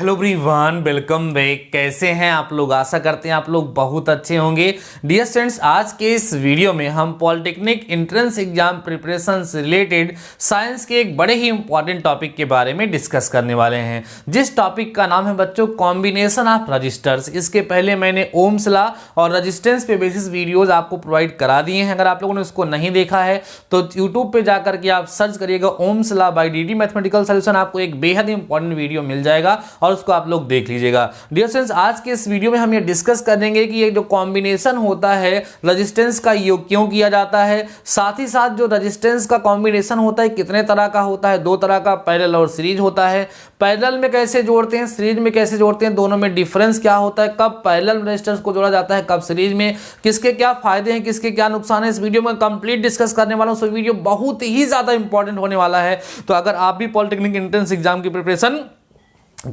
Hello everyone, welcome back. कैसे हैं आप लोग? आशा करते हैं आप लोग बहुत अच्छे होंगे। डियर स्टूडेंट्स, आज के इस वीडियो में हम पॉलिटेक्निक एंट्रेंस एग्जाम प्रिपरेशन से रिलेटेड साइंस के एक बड़े ही इंपॉर्टेंट टॉपिक के बारे में डिस्कस करने वाले हैं, जिस टॉपिक का नाम है बच्चों कॉम्बिनेशन ऑफ रजिस्टर्स। इसके पहले मैंने ओम्स लॉ और रजिस्टेंस पे बेसिस वीडियोज आपको प्रोवाइड करा दिए हैं। अगर आप लोगों ने उसको नहीं देखा है तो यूट्यूब पे जाकर के आप सर्च करिएगा Ohm's law by DD mathematical solution, आपको एक बेहद इंपॉर्टेंट वीडियो मिल जाएगा और उसको आप लोग देख लीजिएगा। डियर स्टूडेंट्स, आज के इस वीडियो में हम ये डिस्कस करेंगे कि ये जो कॉम्बिनेशन होता है रेजिस्टेंस का योग क्यों किया जाता है, साथ ही साथ जो रेजिस्टेंस का कॉम्बिनेशन होता है कितने तरह का होता है, दो तरह का, पैरेलल और सीरीज होता है। पैरेलल में कैसे जोड़ते हैं, सीरीज में कैसे जोड़ते हैं, दोनों में डिफरेंस क्या होता है, कब पैरेलल रेजिस्टेंस को जोड़ा जाता है, कब सीरीज में, किसके क्या फायदे हैं, किसके क्या नुकसान है, इस वीडियो में कंप्लीट डिस्कस करने वाला हूं। सो वीडियो बहुत ही ज्यादा इंपॉर्टेंट होने वाला है। तो अगर आप भी पॉलिटेक्निक एंट्रेंस एग्जाम की प्रिपरेशन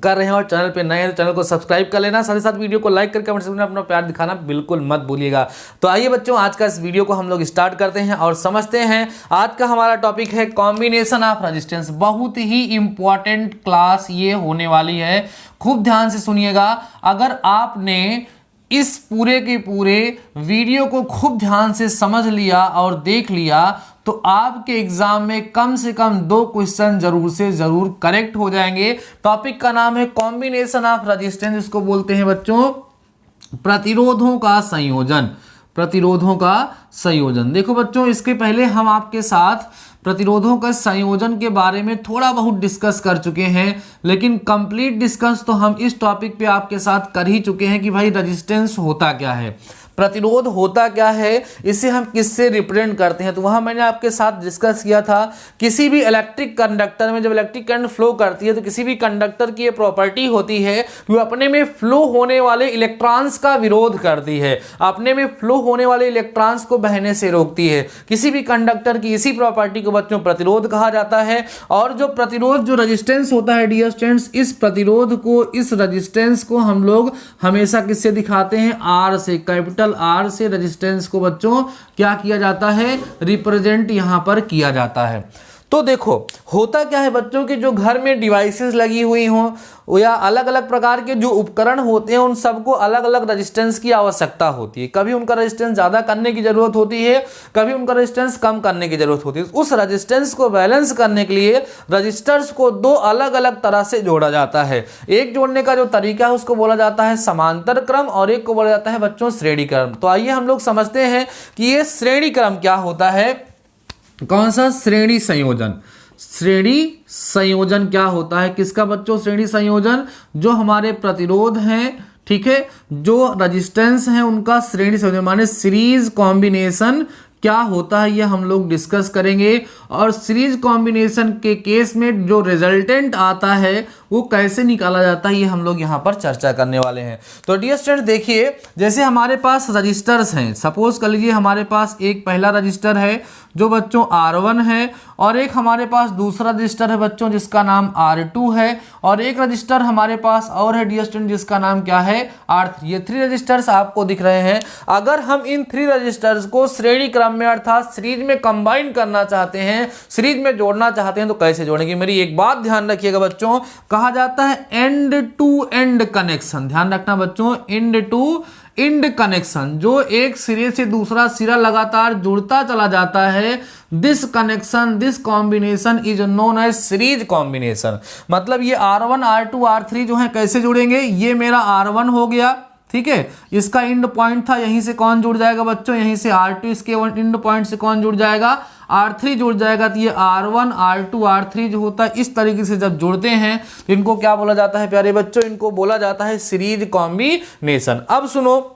कर रहे हैं और चैनल पे नए हैं तो चैनल को सब्सक्राइब कर लेना, साथ ही साथ वीडियो को लाइक करके कमेंट सेक्शन में अपना प्यार दिखाना बिल्कुल मत भूलिएगा। तो आइए बच्चों, आज का इस वीडियो को हम लोग स्टार्ट करते हैं और समझते हैं। आज का हमारा टॉपिक है कॉम्बिनेशन ऑफ रेजिस्टेंस। बहुत ही इंपॉर्टेंट क्लास ये होने वाली है, खूब ध्यान से सुनिएगा। अगर आपने इस पूरे के पूरे वीडियो को खूब ध्यान से समझ लिया और देख लिया तो आपके एग्जाम में कम से कम 2 क्वेश्चन जरूर से जरूर करेक्ट हो जाएंगे। टॉपिक का नाम है कॉम्बिनेशन ऑफ रेजिस्टेंस, इसको बोलते हैं बच्चों प्रतिरोधों का संयोजन। प्रतिरोधों का संयोजन। देखो बच्चों, इसके पहले हम आपके साथ प्रतिरोधों का संयोजन के बारे में थोड़ा बहुत डिस्कस कर चुके हैं, लेकिन कंप्लीट डिस्कस तो हम इस टॉपिक पे आपके साथ कर ही चुके हैं कि भाई रेजिस्टेंस होता क्या है, प्रतिरोध होता क्या है, इसे हम किससे रिप्रेजेंट करते हैं। तो वहां मैंने आपके साथ डिस्कस किया था, किसी भी इलेक्ट्रिक कंडक्टर में जब इलेक्ट्रिक करंट फ्लो करती है तो किसी भी कंडक्टर की ये प्रॉपर्टी होती है कि वो अपने में फ्लो होने वाले इलेक्ट्रॉन्स का विरोध करती है, अपने में फ्लो होने वाले इलेक्ट्रॉन्स को बहने से रोकती है। किसी भी कंडक्टर की इसी प्रॉपर्टी को बच्चों प्रतिरोध कहा जाता है। और जो प्रतिरोध, जो रेजिस्टेंस होता है डियर स्टूडेंट्स, इस प्रतिरोध को, इस रेजिस्टेंस को हम लोग हमेशा किससे दिखाते हैं, आर से, कैपिटल आर से रेजिस्टेंस को बच्चों क्या किया जाता है, रिप्रेजेंट यहां पर किया जाता है। तो देखो होता क्या है बच्चों कि जो घर में डिवाइसेस लगी हुई हों या अलग अलग प्रकार के जो उपकरण होते हैं उन सबको अलग अलग रेजिस्टेंस की आवश्यकता होती है। कभी उनका रेजिस्टेंस ज़्यादा करने की जरूरत होती है, कभी उनका रेजिस्टेंस कम करने की जरूरत होती है। उस रेजिस्टेंस को बैलेंस करने के लिए रजिस्टर्स को 2 अलग अलग तरह से जोड़ा जाता है। एक जोड़ने का जो तरीका है उसको बोला जाता है समांतर क्रम और एक को बोला जाता है बच्चों श्रेणी क्रम। तो आइए हम लोग समझते हैं कि ये श्रेणी क्रम क्या होता है। कौन सा? श्रेणी संयोजन। श्रेणी संयोजन क्या होता है, किसका बच्चों? श्रेणी संयोजन। जो हमारे प्रतिरोध हैं, ठीक है, जो रेजिस्टेंस है उनका श्रेणी संयोजन माने सीरीज कॉम्बिनेशन क्या होता है, ये हम लोग डिस्कस करेंगे। और सीरीज कॉम्बिनेशन के केस में जो रिजल्टेंट आता है वो कैसे निकाला जाता है, ये हम लोग यहाँ पर चर्चा करने वाले हैं। तो डियर स्टूडेंट देखिए, जैसे हमारे पास रजिस्टर्स हैं, सपोज कर लीजिए हमारे पास एक पहला रजिस्टर है जो बच्चों R1 है, और एक हमारे पास दूसरा रजिस्टर है बच्चों जिसका नाम R2 है, और एक रजिस्टर हमारे पास और है डियर स्टूडेंट जिसका नाम क्या है, R3। ये 3 रजिस्टर्स आपको दिख रहे हैं। अगर हम इन 3 रजिस्टर्स को श्रेणी क्रम में अर्थात सीरीज में कंबाइन करना चाहते हैं, सीरीज में जोड़ना चाहते हैं, तो कैसे जोड़ेंगे? मेरी एक बात ध्यान रखिएगा बच्चों, कहा जाता है एंड टू एंड कनेक्शन। ध्यान रखना बच्चों, एंड टू एंड कनेक्शन, जो एक सिरे से दूसरा सिरा लगातार जुड़ता चला जाता है, this connection, this combination is known as series combination. मतलब ये R1 R2 R3 जो है कैसे जुड़ेंगे, ये मेरा R1 हो गया, ठीक है, इसका इंड पॉइंट था, यहीं से कौन जुड़ जाएगा बच्चों, यहीं से R2, इसके इंड पॉइंट से कौन जुड़ जाएगा, R3 जुड़ जाएगा। तो ये R1 R2 R3 जो होता है इस तरीके से जब जुड़ते हैं तो इनको क्या बोला जाता है प्यारे बच्चों, इनको बोला जाता है सीरीज कॉम्बिनेशन। अब सुनो,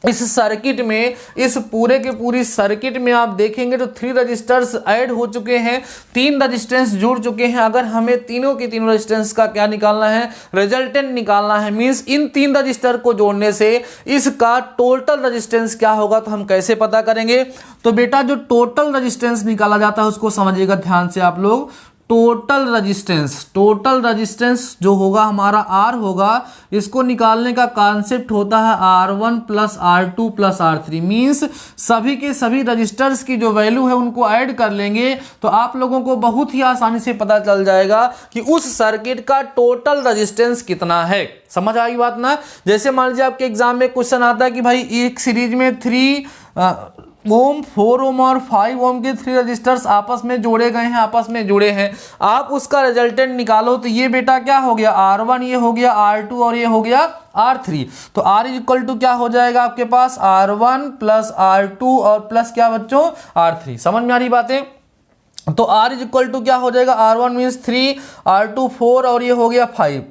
इस सर्किट में, इस पूरे के पूरी सर्किट में आप देखेंगे तो 3 रजिस्टर्स ऐड हो चुके हैं, 3 रजिस्टेंस जुड़ चुके हैं। अगर हमें तीनों की तीनों रजिस्टेंस का क्या निकालना है, रिजल्टेंट निकालना है, मींस इन 3 रजिस्टर को जोड़ने से इसका टोटल रजिस्टेंस क्या होगा, तो हम कैसे पता करेंगे? तो बेटा जो टोटल रजिस्टेंस निकाला जाता है उसको समझिएगा ध्यान से आप लोग। टोटल रजिस्टेंस जो होगा हमारा R होगा, इसको निकालने का कॉन्सेप्ट होता है R1 plus R2 plus R3। Means सभी के सभी रजिस्टर्स की जो वैल्यू है उनको ऐड कर लेंगे तो आप लोगों को बहुत ही आसानी से पता चल जाएगा कि उस सर्किट का टोटल रजिस्टेंस कितना है। समझ आ गई बात ना। जैसे मान लीजिए आपके एग्जाम में क्वेश्चन आता है कि भाई एक सीरीज में 3 ओम 4 ओम और 5 ओम के 3 रजिस्टर्स आपस में जोड़े गए हैं, आपस में जुड़े हैं, आप उसका रिजल्टेंट निकालो तो ये बेटा क्या हो गया R1, ये हो गया R2 और ये हो गया R3। तो R इज इक्वल टू क्या हो जाएगा आपके पास R1 प्लस R2 और प्लस क्या बच्चों R3। समझ में आ रही बातें। तो R इज इक्वल टू क्या हो जाएगा R1 मीन्स 3, R2 4 और ये हो गया 5।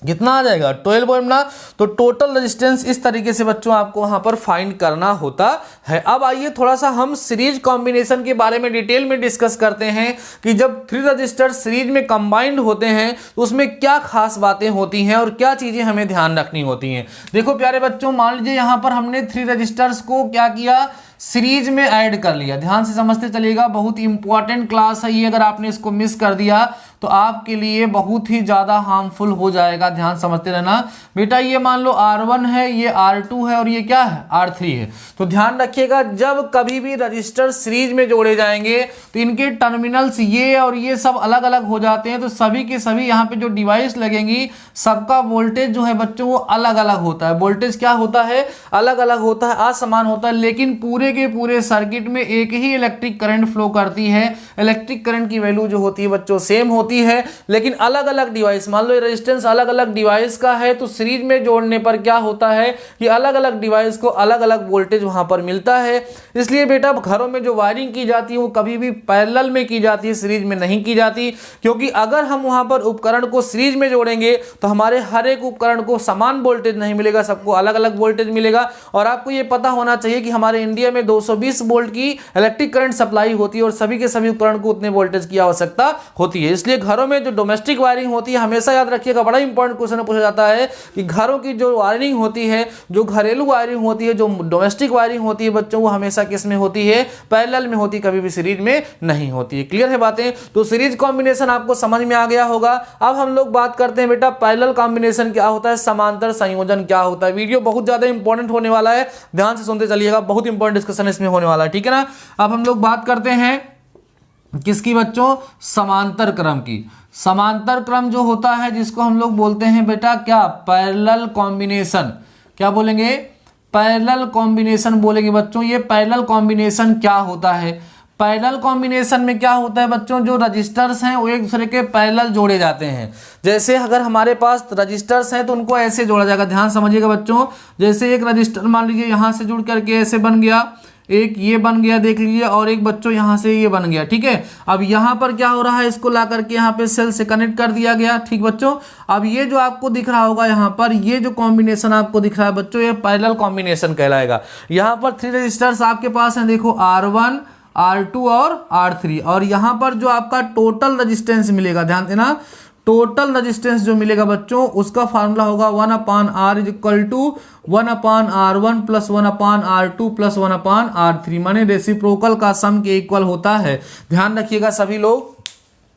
कितना आ जाएगा 12 ओम ना। तो टोटल रेजिस्टेंस इस तरीके से बच्चों आपको वहां पर फाइंड करना होता है। अब आइए थोड़ा सा हम सीरीज कॉम्बिनेशन के बारे में डिटेल में डिस्कस करते हैं कि जब 3 रजिस्टर सीरीज में कंबाइंड होते हैं तो उसमें क्या खास बातें होती हैं और क्या चीजें हमें ध्यान रखनी होती हैं। देखो प्यारे बच्चों, मान लीजिए यहां पर हमने 3 रजिस्टर्स को क्या किया, सीरीज में ऐड कर लिया। ध्यान से समझते चलिएगा, बहुत इंपॉर्टेंट क्लास है ये। अगर आपने इसको मिस कर दिया तो आपके लिए बहुत ही ज्यादा हार्मफुल हो जाएगा। ध्यान समझते रहना बेटा। ये मान लो R1 है, ये R2 है और ये क्या है R3 है। तो ध्यान रखिएगा, जब कभी भी रजिस्टर सीरीज में जोड़े जाएंगे तो इनके टर्मिनल्स ये और ये सब अलग अलग हो जाते हैं। तो सभी के सभी यहाँ पे जो डिवाइस लगेंगी सबका वोल्टेज जो है बच्चों वो अलग अलग होता है। वोल्टेज क्या होता है, अलग अलग होता है, असमान होता है, लेकिन पूरे के पूरे सर्किट में एक ही इलेक्ट्रिक करंट फ्लो करती है। इलेक्ट्रिक करंट की वैल्यू जो होती है बच्चों सेम होती है, लेकिन अलग अलग डिवाइस, मान लो रेजिस्टेंस अलग अलग डिवाइस का है तो सीरीज में जोड़ने पर क्या होता है कि अलग अलग डिवाइस को अलग अलग वोल्टेज वहां पर मिलता है। इसलिए बेटा घरों में जो वायरिंग की जाती है वो कभी भी पैरेलल में की जाती है, सीरीज में नहीं की जाती। क्योंकि अगर हम वहां पर उपकरण को सीरीज में जोड़ेंगे तो हमारे हर एक उपकरण को समान वोल्टेज नहीं मिलेगा, सबको अलग अलग वोल्टेज मिलेगा। और आपको ये पता होना चाहिए कि हमारे इंडिया में 220 वोल्ट की इलेक्ट्रिक करंट सप्लाई होती है और सभी के सभी उपकरण को उतने वोल्टेज की आवश्यकता होती है। इसलिए घरों में जो डोमेस्टिक वायरिंग होती है, हमेशा याद रखिएगा, बड़ा इंपॉर्टेंट क्वेश्चन पूछा जाता है कि घरों की जो वायरिंग होती है, जो घरेलू वायरिंग होती है, जो डोमेस्टिक वायरिंग होती है बच्चों, वो हमेशा किस में होती है, पैरेलल में होती है, कभी भी सीरीज में नहीं होती है। क्लियर है बातें। तो सीरीज कॉम्बिनेशन आपको समझ में आ गया होगा। अब हम लोग बात करते हैं बेटा पैरेलल कॉम्बिनेशन क्या होता है, समांतर संयोजन क्या होता है। वीडियो बहुत ज्यादा इंपॉर्टेंट होने वाला है, ध्यान से सुनते चलिएगा, बहुत इंपॉर्टेंट डिस्कशन इसमें होने वाला है। ठीक है ना। अब हम लोग बात करते हैं किसकी बच्चों, समांतर क्रम की। समांतर क्रम जो होता है जिसको हम लोग बोलते हैं बेटा क्या, पैरेलल कॉम्बिनेशन। क्या बोलेंगे, पैरेलल कॉम्बिनेशन बोलेंगे बच्चों। ये पैरेलल कॉम्बिनेशन क्या होता है, पैरेलल कॉम्बिनेशन में क्या होता है बच्चों, जो रजिस्टर्स हैं वो एक दूसरे के पैरेलल जोड़े जाते हैं। जैसे अगर हमारे पास रजिस्टर्स हैं तो उनको ऐसे जोड़ा जाएगा। ध्यान समझिएगा बच्चों, जैसे एक रजिस्टर मान लीजिए यहां से जुड़ करके ऐसे बन गया, एक ये बन गया देख लीजिए, और एक बच्चों यहां से ये बन गया। ठीक है। अब यहां पर क्या हो रहा है, इसको ला करके यहाँ पे सेल से कनेक्ट कर दिया गया। ठीक बच्चों। अब ये जो आपको दिख रहा होगा यहाँ पर, ये जो कॉम्बिनेशन आपको दिख रहा है बच्चों, ये पैरेलल कॉम्बिनेशन कहलाएगा। यहाँ पर 3 रजिस्टर्स आपके पास हैं, देखो R1, R2 और R3। और यहाँ पर जो आपका टोटल रजिस्टेंस मिलेगा, ध्यान देना, टोटल रेजिस्टेंस जो मिलेगा बच्चों उसका फार्मूला होगा 1/R is equal to 1/R1 plus 1/R2 plus 1/R3, माने रेसिप्रोकल का सम के इक्वल होता है। ध्यान रखिएगा सभी लोग,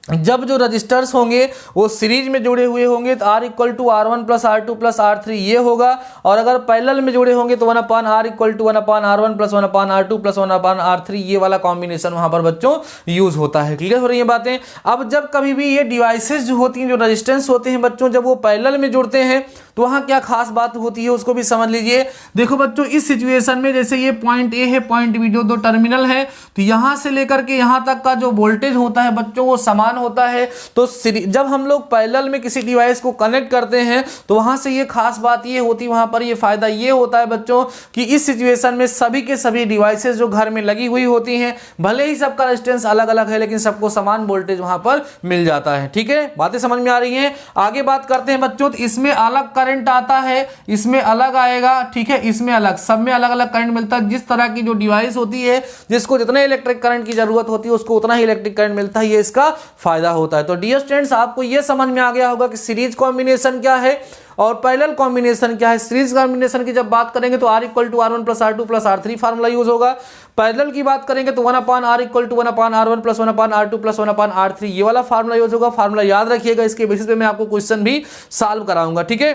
जब जो रजिस्टर्स होंगे वो सीरीज में जुड़े हुए होंगे तो R equal to R1 plus R2 plus R3 ये होगा। और अगर पैरेलल में जुड़े होंगे तो 1/R equal to 1/R1 plus 1/R2 plus 1/R3 ये वाला कॉम्बिनेशन वहां पर बच्चों यूज होता है। क्लियर हो रही है बातें। अब जब कभी भी ये डिवाइसेस जो होती हैं, जो रेजिस्टेंस होते हैं बच्चों, जब वो पैरेलल में जुड़ते हैं तो वहां क्या खास बात होती है उसको भी समझ लीजिए। देखो बच्चों, इस सिचुएशन में जैसे ये पॉइंट ए है, पॉइंट बी, जो दो टर्मिनल है, तो यहां से लेकर के यहां तक का जो वोल्टेज होता है बच्चों वो समान होता है। तो जब हम लोग पैरेलल में किसी डिवाइस को कनेक्ट करते हैं तो वहां से ये खास बात ये होती है, वहां पर ये फायदा ये होता है बच्चों कि इस सिचुएशन में सभी के सभी डिवाइसेस जो घर में लगी हुई होती हैं, भले ही सबका रेजिस्टेंस अलग अलग है लेकिन सबको समान वोल्टेज वहां पर मिल जाता है। ठीक है, बातें समझ में आ रही हैं। आगे बात करते हैं बच्चों, तो इसमें अलग करंट आता है, इसमें अलग आएगा। ठीक है, इसमें अलग, सब में अलग अलग करंट मिलता है। जिस तरह की जो डिवाइस होती है, जिसको जितने इलेक्ट्रिक करंट की जरूरत होती है उसको उतना ही इलेक्ट्रिक करंट मिलता है, ये इसका फायदा होता है। तो डियर स्टूडेंट्स, आपको ये समझ में आ गया होगा कि सीरीज कॉम्बिनेशन क्या है और पैरेलल कॉम्बिनेशन क्या है, सीरीज कॉम्बिनेशन की जब बात करेंगे तो R equal to R1 plus R2 plus R3 formula use होगा। पैरेलल की बात करेंगे तो 1/r equal to 1/r1 plus 1/r2 plus 1/r3 ये वाला फार्मूला यूज होगा। फार्मूला याद रखिएगा, इसके बेसिस पे मैं आपको क्वेश्चन भी सॉल्व कराऊंगा, ठीक है।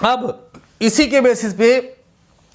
अब इसी के बेसिस पे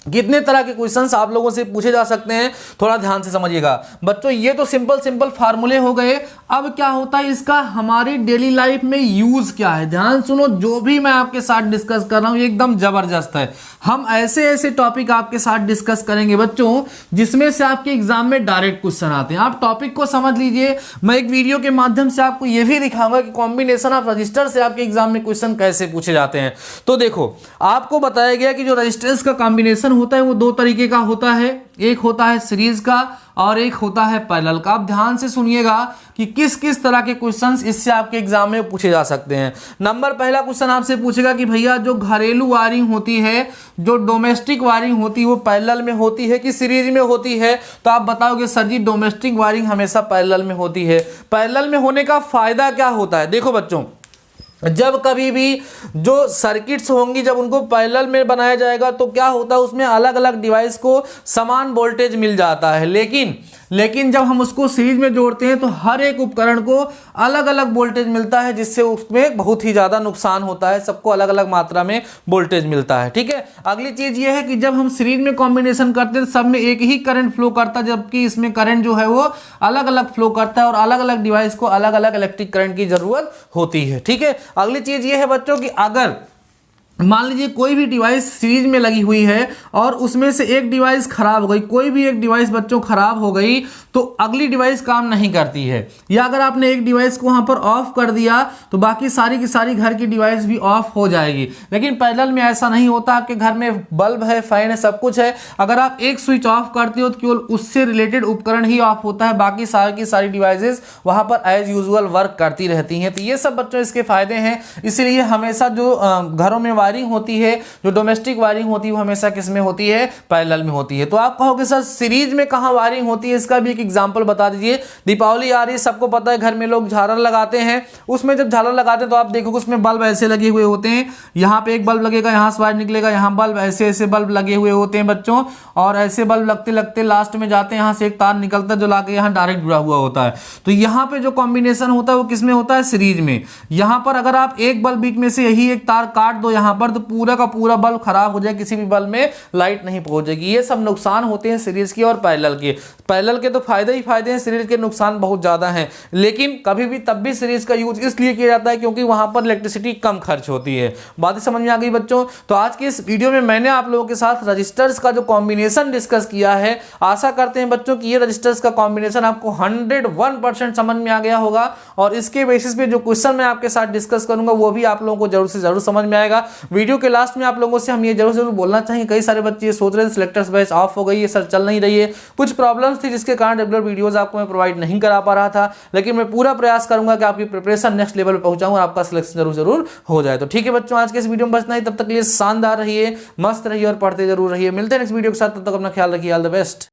कितने तरह के क्वेश्चंस आप लोगों से पूछे जा सकते हैं, थोड़ा ध्यान से समझिएगा बच्चों। ये तो सिंपल फार्मूले हो गए। अब क्या होता है इसका हमारी डेली लाइफ में यूज क्या है, ध्यान सुनो। जो भी मैं आपके साथ डिस्कस कर रहा हूं एकदम जबरदस्त है। हम ऐसे ऐसे टॉपिक आपके साथ डिस्कस करेंगे बच्चों जिसमें से आपके एग्जाम में डायरेक्ट क्वेश्चन आते हैं। आप टॉपिक को समझ लीजिए। मैं एक वीडियो के माध्यम से आपको यह भी दिखाऊंगा कि कॉम्बिनेशन ऑफ रजिस्टर से आपके एग्जाम में क्वेश्चन कैसे पूछे जाते हैं। तो देखो, आपको बताया गया कि जो रजिस्टर्स का कॉम्बिनेशन होता है वो दो तरीके का होता है, एक होता है सीरीज का और एक होता है पैरेलल का। आप ध्यान से सुनिएगा कि किस किस तरह के क्वेश्चंस इससे आपके एग्जाम में पूछे जा सकते हैं। नंबर पहला क्वेश्चन आपसे पूछेगा कि भैया जो घरेलू वायरिंग होती है, जो डोमेस्टिक वायरिंग होती है, वो पैरेलल में होती है कि सीरीज में होती है। तो आप बताओगे सर जी डोमेस्टिक वायरिंग हमेशा पैरेलल में होती है। पैरेलल में होने का फायदा क्या होता है, देखो बच्चों, जब कभी भी जो सर्किट्स होंगी जब उनको पैरेलल में बनाया जाएगा तो क्या होता है उसमें अलग अलग डिवाइस को समान वोल्टेज मिल जाता है। लेकिन जब हम उसको सीरीज में जोड़ते हैं तो हर एक उपकरण को अलग अलग वोल्टेज मिलता है, जिससे उसमें बहुत ही ज्यादा नुकसान होता है। सबको अलग अलग मात्रा में वोल्टेज मिलता है, ठीक है। अगली चीज ये है कि जब हम सीरीज में कॉम्बिनेशन करते हैं सब में एक ही करंट फ्लो करता है, जबकि इसमें करंट जो है वो अलग अलग फ्लो करता है और अलग अलग डिवाइस को अलग अलग इलेक्ट्रिक करंट की जरूरत होती है, ठीक है। अगली चीज ये है बच्चों कि अगर मान लीजिए कोई भी डिवाइस सीरीज में लगी हुई है और उसमें से एक डिवाइस खराब हो गई, कोई भी एक डिवाइस बच्चों खराब हो गई तो अगली डिवाइस काम नहीं करती है, या अगर आपने एक डिवाइस को वहां पर ऑफ कर दिया तो बाकी सारी की सारी घर की डिवाइस भी ऑफ हो जाएगी। लेकिन पैरेलल में ऐसा नहीं होता। आपके घर में बल्ब है, फैन है, सब कुछ है, अगर आप एक स्विच ऑफ करते हो तो केवल उससे रिलेटेड उपकरण ही ऑफ होता है, बाकी सारी की सारी डिवाइसेस वहां पर एज यूजुअल वर्क करती रहती हैं। तो ये सब बच्चों इसके फायदे हैं। इसीलिए हमेशा जो घरों में वायरिंग होती है, जो डोमेस्टिक वायरिंग होती है, वो हमेशा किस में होती है, पैरेलल में होती है। तो आप कहोगे सर सीरीज में कहां वायरिंग होती है, इसका भी एक एग्जांपल बता दीजिए। दीपावली आ रही है, सबको पता है, घर में लोग झालर लगाते हैं। उसमें जब झालर लगाते हैं तो आप देखोगे उसमें बल्ब ऐसे लगे हुए होते हैं, यहाँ पे एक बल्ब लगेगा, यहाँ से वायर निकलेगा, यहाँ बल्ब ऐसे ऐसे बल्ब लगे हुए होते हैं बच्चों। और ऐसे बल्ब लगते लगते लास्ट में जाते हैं, यहाँ से एक तार निकलता है जो लाके यहाँ डायरेक्ट जुड़ा हुआ होता है। तो यहाँ पे जो कॉम्बिनेशन होता है वो किसमें होता है, सीरीज में। यहाँ पर अगर आप एक बल्ब बीच में से यही एक तार काट दो यहाँ पर, तो पूरा का पूरा बल्ब खराब हो जाए, किसी भी बल्ब में लाइट नहीं पहुंचेगी। ये सब नुकसान होते हैं सीरीज के और पैरेलल के। पैरेलल के तो फायदे ही फायदे हैं, सीरीज के नुकसान बहुत ज्यादा हैं। लेकिन कभी भी तब भी सीरीज का यूज इसलिए किया जाता है क्योंकि वहां पर इलेक्ट्रिसिटी कम खर्च होती है। बातें समझ में आ गई बच्चों। तो आज के इस वीडियो में मैंने आप लोगों के साथ रजिस्टर्स का जो कॉम्बिनेशन डिस्कस किया है, आशा करते हैं बच्चों कि ये रजिस्टर्स का कॉम्बिनेशन आपको 101% समझ में आ गया होगा। और इसके बेसिस पे जो क्वेश्चन मैं आपके साथ डिस्कस करूंगा वो भी आप लोगों को जरूर से जरूर समझ में आएगा। वीडियो के लास्ट में आप लोगों से हम ये जरूर बोलना चाहिए, कई सारे बच्चे ये सोच रहे हैं सिलेक्टर्स बैच ऑफ हो गई है सर, चल नहीं रही है, कुछ प्रॉब्लम्स थी जिसके कारण रेगुलर वीडियोस आपको मैं प्रोवाइड नहीं करा पा रहा था। लेकिन मैं पूरा प्रयास करूंगा कि आपकी प्रिपरेशन नेक्स्ट लेवल पर पहुंचाऊं और आपका सिलेक्शन जरूर हो जाए। तो ठीक है बच्चों, आज के इस वीडियो में बस इतना ही। तब तक के लिए शानदार रहिए, मस्त रहिए और पढ़ते जरूर रहिए। मिलते हैं नेक्स्ट वीडियो के साथ, तब तक अपना ख्याल रखिए। All the best.